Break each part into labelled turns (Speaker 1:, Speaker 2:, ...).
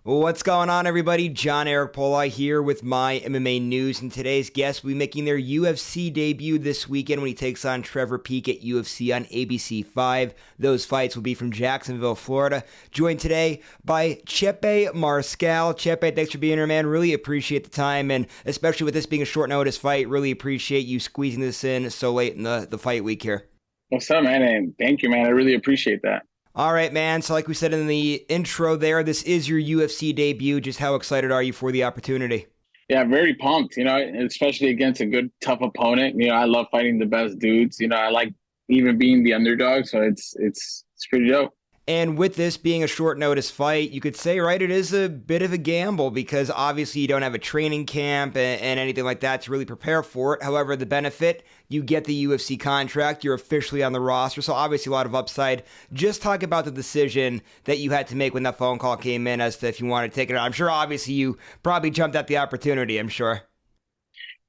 Speaker 1: What's going on, everybody? John Eric Poli here with My MMA News, and today's guest will be making their UFC debut this weekend when he takes on Trevor Peek at UFC on ABC 5. Those fights will be from Jacksonville, Florida. Joined today by Chepe Mariscal. Chepe, thanks for being here, man. Really appreciate the time, and especially with this being a short notice fight, really appreciate you squeezing this in so late in the fight week here.
Speaker 2: What's up, man? And thank you, man. I really appreciate that.
Speaker 1: All right, man. So like we said in the intro there, this is your UFC debut. Just how excited are you for the opportunity?
Speaker 2: Yeah, very pumped, especially against a good, tough opponent. I love fighting the best dudes. I like even being the underdog. So it's pretty dope.
Speaker 1: And with this being a short notice fight, you could say, right, it is a bit of a gamble because obviously you don't have a training camp and anything like that to really prepare for it. However, the benefit, you get the UFC contract, you're officially on the roster, so obviously a lot of upside. Just talk about the decision that you had to make when that phone call came in as to if you wanted to take it on. I'm sure obviously you probably jumped at the opportunity, I'm sure.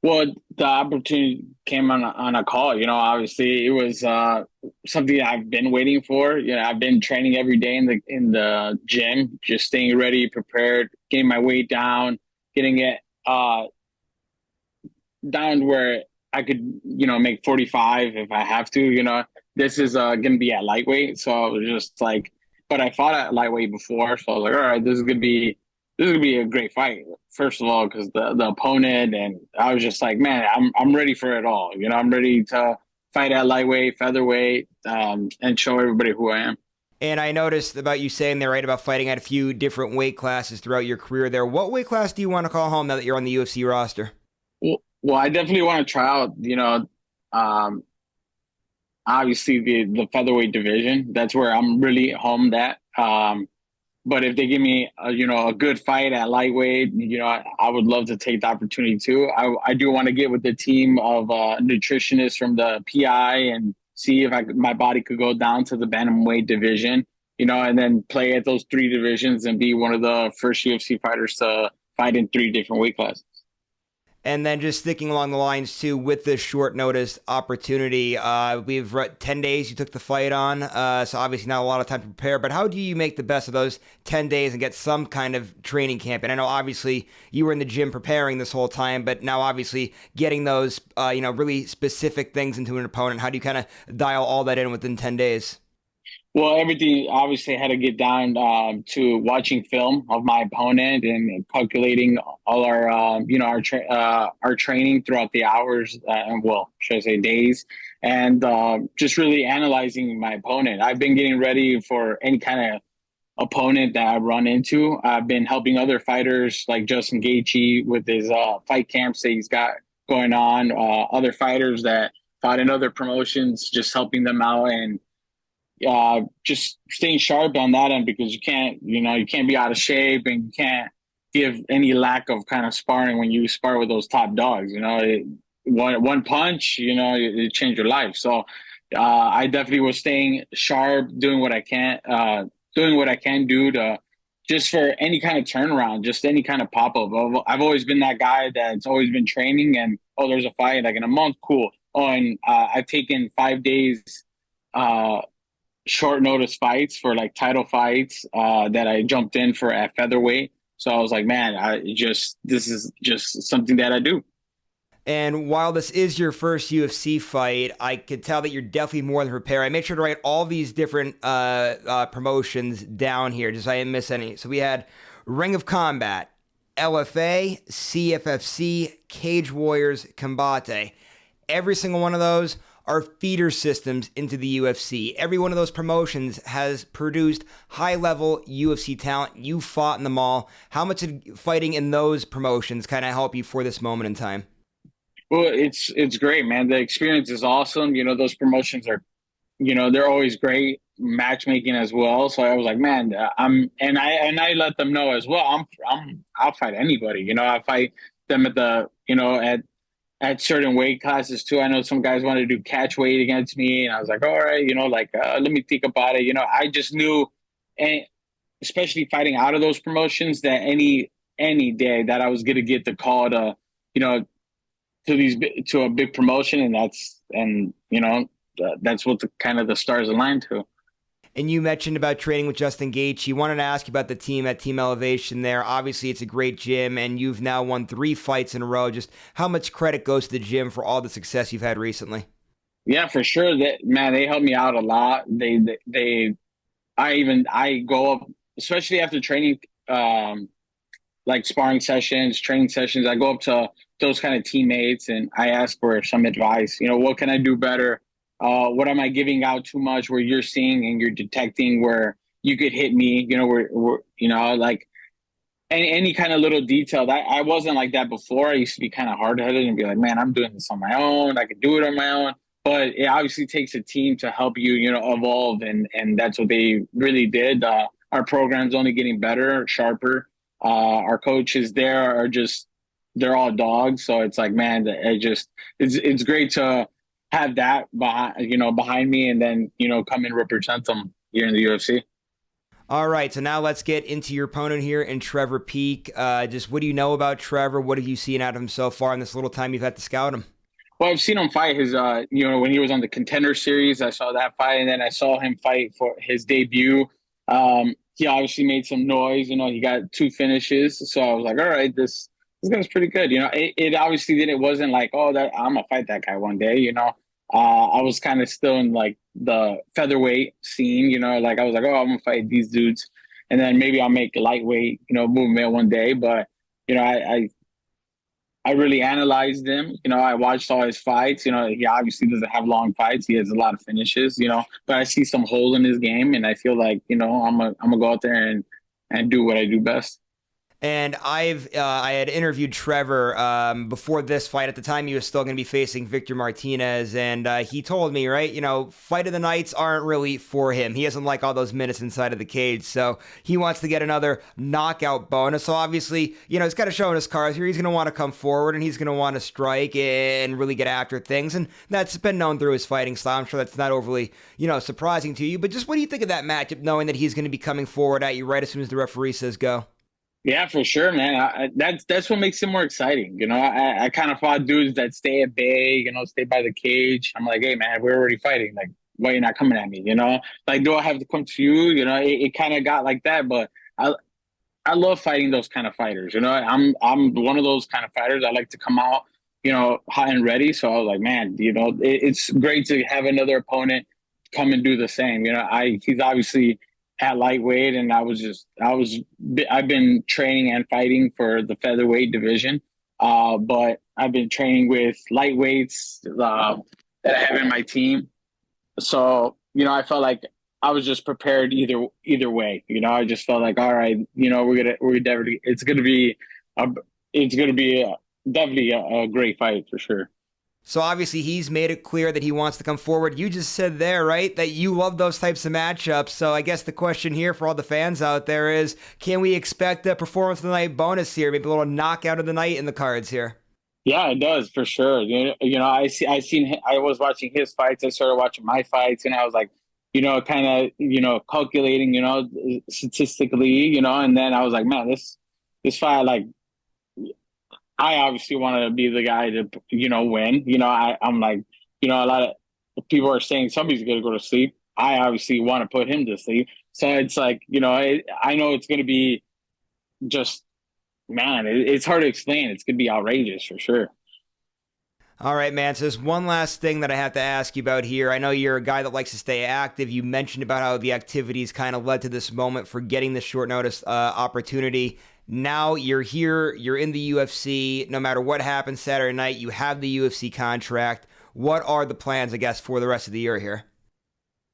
Speaker 2: Well, the opportunity came on a call. Obviously it was something I've been waiting for. I've been training every day in the gym, just staying ready, prepared, getting my weight down, getting it down where I could, make 45 if I have to. This is going to be at lightweight, so I was just like, but I fought at lightweight before, so I was like, all right, this is gonna be a great fight. First of all, because the opponent, and I was just like, man, I'm ready for it all. I'm ready to fight at lightweight, featherweight, and show everybody who I am.
Speaker 1: And I noticed about you saying there, right, about fighting at a few different weight classes throughout your career there. What weight class do you want to call home now that you're on the UFC roster?
Speaker 2: Well, I definitely want to try out. Um, Obviously the featherweight division. That's where I'm really homed at. But if they give me a good fight at lightweight, I would love to take the opportunity too. I do want to get with the team of nutritionists from the PI and see if my body could go down to the bantamweight division, and then play at those three divisions and be one of the first UFC fighters to fight in three different weight classes.
Speaker 1: And then just sticking along the lines too, with this short notice opportunity, we've 10 days you took the fight on, so obviously not a lot of time to prepare, but how do you make the best of those 10 days and get some kind of training camp? And I know obviously you were in the gym preparing this whole time, but now obviously getting those, really specific things into an opponent, how do you kind of dial all that in within 10 days?
Speaker 2: Well, everything obviously had to get down to watching film of my opponent and calculating all our, our training throughout the hours, and well, should I say days, and just really analyzing my opponent. I've been getting ready for any kind of opponent that I run into. I've been helping other fighters like Justin Gaethje with his fight camps that he's got going on. Other fighters that fought in other promotions, just helping them out and just staying sharp on that end because you can't be out of shape and you can't give any lack of kind of sparring when you spar with those top dogs. One punch, it changed your life. So I definitely was staying sharp, doing what I can do to just for any kind of turnaround, just any kind of pop up. I've always been that guy that's always been training and there's a fight like in a month, cool. And I've taken 5 days. Short notice fights for like title fights that I jumped in for at featherweight. So I was like, man, this is just something that I do.
Speaker 1: And while this is your first UFC fight, I could tell that you're definitely more than prepared. I made sure to write all these different promotions down here, just so I didn't miss any. So we had Ring of Combat, LFA, CFFC, Cage Warriors, Combate. Every single one of those are feeder systems into the UFC. Every one of those promotions has produced high-level UFC talent. You fought in them all. How much did fighting in those promotions kind of help you for this moment in time?
Speaker 2: Well, it's great, man. The experience is awesome. Those promotions are, they're always great matchmaking as well. So I was like, man, I let them know as well. I'll fight anybody. I fight them at at certain weight classes too. I know some guys wanted to do catch weight against me, and I was like, all right, let me think about it. I just knew, and especially fighting out of those promotions, that any day that I was gonna get the call to, to a big promotion, and that's what the kind of the stars aligned to.
Speaker 1: And you mentioned about training with Justin Gaethje. Wanted to ask you about the team at Team Elevation there. Obviously, it's a great gym, and you've now won 3 fights in a row. Just how much credit goes to the gym for all the success you've had recently?
Speaker 2: Yeah, for sure. That man, they helped me out a lot. I go up, especially after training, like sparring sessions, training sessions. I go up to those kind of teammates and I ask for some advice. What can I do better? What am I giving out too much? Where you're seeing and you're detecting where you could hit me. Like any kind of little detail. That I wasn't like that before. I used to be kind of hard headed and be like, man, I'm doing this on my own. I could do it on my own. But it obviously takes a team to help you, evolve, and that's what they really did. Our program's only getting better, sharper. Our coaches there are they're all dogs. So it's like, man, it's great to have that behind me, and then come and represent them here in the UFC.
Speaker 1: All right, so now let's get into your opponent here in Trevor Peek. Just what do you know about Trevor? What have you seen out of him so far in this little time you've had to scout him?
Speaker 2: Well, I've seen him fight his, when he was on the Contender Series. I saw that fight, and then I saw him fight for his debut. He obviously made some noise. He got 2 finishes, so I was like, all right, this guy's pretty good. It obviously then it wasn't like, oh, that I'm gonna fight that guy one day. I was kind of still in like the featherweight scene. Like I was like, oh, I'm gonna fight these dudes, and then maybe I'll make lightweight, movement one day. But I really analyzed him. I watched all his fights. He obviously doesn't have long fights. He has a lot of finishes. But I see some hole in his game, and I feel like I'm gonna go out there and do what I do best.
Speaker 1: And I had interviewed Trevor before this fight. At the time, he was still going to be facing Victor Martinez, and he told me, right, fight of the nights aren't really for him. He doesn't like all those minutes inside of the cage, so he wants to get another knockout bonus. So obviously, he's got to show in his cards here. He's going to want to come forward, and he's going to want to strike and really get after things, and that's been known through his fighting style. I'm sure that's not overly, surprising to you. But just what do you think of that matchup, knowing that he's going to be coming forward at you right as soon as the referee says go?
Speaker 2: Yeah, for sure, man. That's what makes it more exciting. I kind of fought dudes that stay at bay, stay by the cage. I'm like, hey, man, we're already fighting. Like, why are you not coming at me? Like, do I have to come to you? It kind of got like that, but I love fighting those kind of fighters. I'm one of those kind of fighters. I like to come out, hot and ready. So I was like, man, it's great to have another opponent come and do the same. He's obviously at lightweight, and I've been training and fighting for the featherweight division, but I've been training with lightweights that I have in my team. So I felt like I was just prepared either way. I just felt like, all right, we're definitely it's gonna be definitely a great fight for sure.
Speaker 1: So obviously he's made it clear that he wants to come forward. You just said there, right, that you love those types of matchups. So I guess the question here for all the fans out there is, can we expect a performance of the night bonus here? Maybe a little knockout of the night in the cards here.
Speaker 2: Yeah, it does for sure. I was watching his fights. I started watching my fights, and I was like, kind of, calculating, statistically, and then I was like, man, this fight, like, I obviously want to be the guy to, win. I'm like, a lot of people are saying somebody's going to go to sleep. I obviously want to put him to sleep. So it's like, I know it's going to be just, man, it's hard to explain. It's going to be outrageous for sure.
Speaker 1: All right, man. So there's one last thing that I have to ask you about here. I know you're a guy that likes to stay active. You mentioned about how the activities kind of led to this moment for getting this short notice opportunity. Now you're here, you're in the UFC. No matter what happens Saturday night, you have the UFC contract. What are the plans, I guess, for the rest of the year here?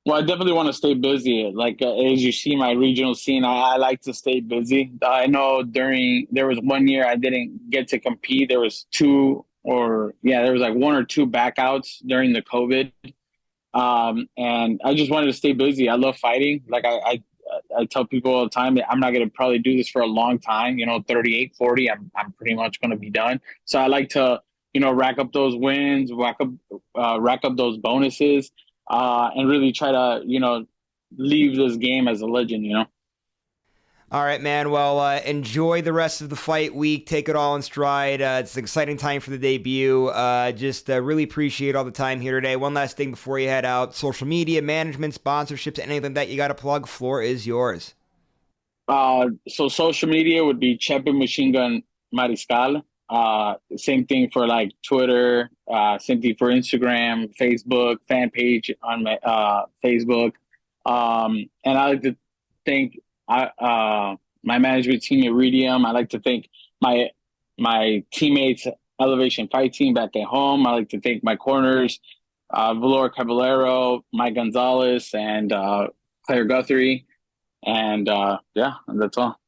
Speaker 2: Well, I definitely want to stay busy. Like, as you see my regional scene, I like to stay busy. I know there was one year I didn't get to compete. There was there was like 1 or 2 backouts during the COVID. And I just wanted to stay busy. I love fighting. Like I tell people all the time that I'm not going to probably do this for a long time, 38, 40, I'm pretty much going to be done. So I like to, rack up those wins, rack up those bonuses, and really try to, leave this game as a legend.
Speaker 1: All right, man. Well, enjoy the rest of the fight week. Take it all in stride. It's an exciting time for the debut. Just really appreciate all the time here today. One last thing before you head out: social media, management, sponsorships, anything that you got to plug. Floor is yours.
Speaker 2: So social media would be Chepe Machine Gun Mariscal. Same thing for like Twitter. Same thing for Instagram, Facebook, fan page on my Facebook. And I like to thank my management team at Iridium. I like to thank my teammates, Elevation Fight Team back at home. I like to thank my corners, Valor Caballero, Mike Gonzalez, and Claire Guthrie. And yeah, that's all.